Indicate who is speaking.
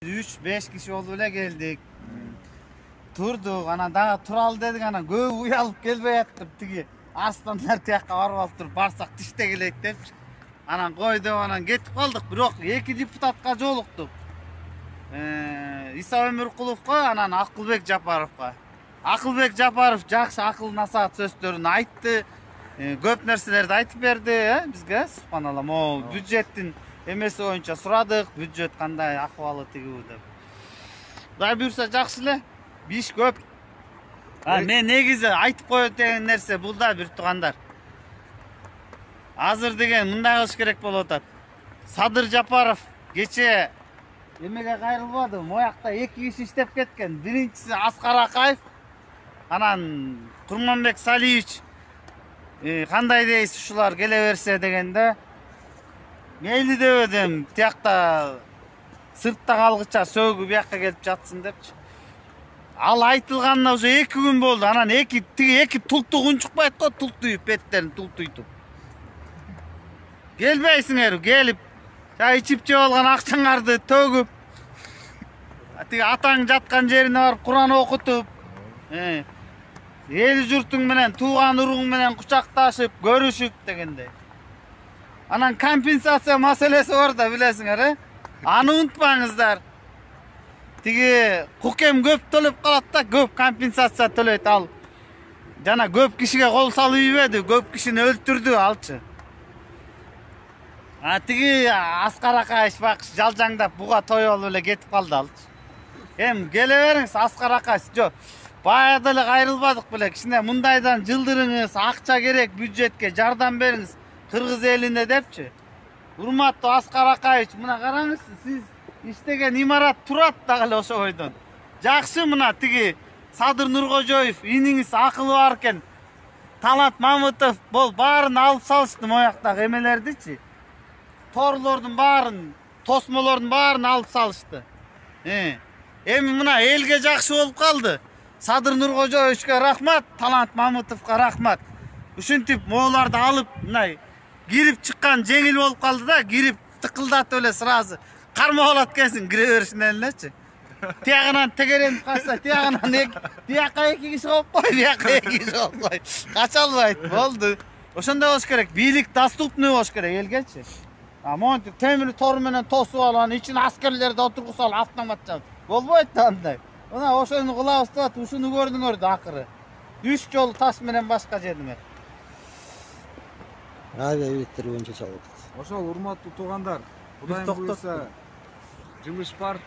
Speaker 1: 3-5 kişi oldu öyle geldik. Turduk, ana daha tural dedik, ana göğü uyalıp gelmeye yattım tigi. Aslanlar tiyakka varıp alıp durup barsak dişte gelek dep. Anan koydum, anan getip kaldık. Biroq 2 deputatqa joluktuk. İsa Ömürkulovga, anan Akılbek Japarovga. Akılbek Japarov jakşı akıl nasihat sözlerini aytты. Köp nerselerdi aytıp berdi bizge. Subhanallah. Mo büdjettin emesi boyunça suradık. Büdjet kanday ahvalı tigi dep. Kuday buyursa jakşı эле. Biş köp. Men negizi aytıp koyot деген nerse bul da bir tugandar. Азыр деген мындай кылыш керек болуп атат. Садыр Жапаров кече эмеге кайрылбады. Моякта 2 киши иштеп кеткен. Биринчиси Аскар Акаев, анан Курманбек Салиевич. Кандай дейсиз ушулар келе берсе дегенде мейли деп эдим. Тиякта сыртта калгыча сөгү бияка келип жатсын депчи. Ал айтылганына уже 2 күн болду. Анан эки тулту унчукпайт го, тулту үйүп беттерин тултуйтуп. Gelbeysiңер, gelip çay içip жеп алган акчаңарды төгүп, тиги атаң жаткан жерине барып Кур'ан окутуп, эл журтуң менен, тууган уругуң менен кучакташып, көрүшүп дегендей. Анан компенсация маселеси бар да, билесиңер, аны унутпаңыздар. Тиги кукем көп төлөп калат да, көп компенсация төлөйт ал. Жана көп кишиге кол салып ийбеди, көп кишини өлтүрдү алчы. Тиги Аскар Акаев бакш жалжаңдап буга той болуп эле кетип калды алчы. Келе бериңиз Аскар Акаев. Жок. Баягы эле кайрылбадык беле. Кичине мындайдан жылдырыңыз, акча керек бюджетке жардам бериңиз кыргыз элине депчи. Урматтуу Аскар Акаев, мына караңыз, сиз иштеген имарат турат дагы эле ошо бойдон. Жакшы, мына тиги Садыр Нуркожоев иниңиз акылы бар экен. Талант Мамытов бол баарын алып салышты мояктагы эмелердичи. Торлордун баарын, тосмолордун баарын алып салышты. Эми мына элге жакшы болуп калды. Садыр Нуркожоевичке рахмат, Талант Мамытовго рахмат. Ушинтип мооларды алып, мына кирип чыккан жеңил болуп калды да, кирип тыкылдатып эле сразу кармалап келсин кире беришинен элечи. Тиягынан тегеренип калса, тияка 2 киши болуп кой, бияка 2 киши болуп кой. Кача албайт, болду. Ошондой болуш керек. Бийлик доступный болуш керек элгечи. Монтип темир тор менен тосуп алган, ичине аскерлерди отургуп салып автоматча. Болбойт да андай. Мына ошону кылабыз деп, ушуну көрдүңөр да акыры. 3 жолу таш менен башка жедиңер.
Speaker 2: Радио билеттери боюнча чалып атат.
Speaker 3: Ошол урматтуу туугандар, Кудайым буйрса жумуш бар.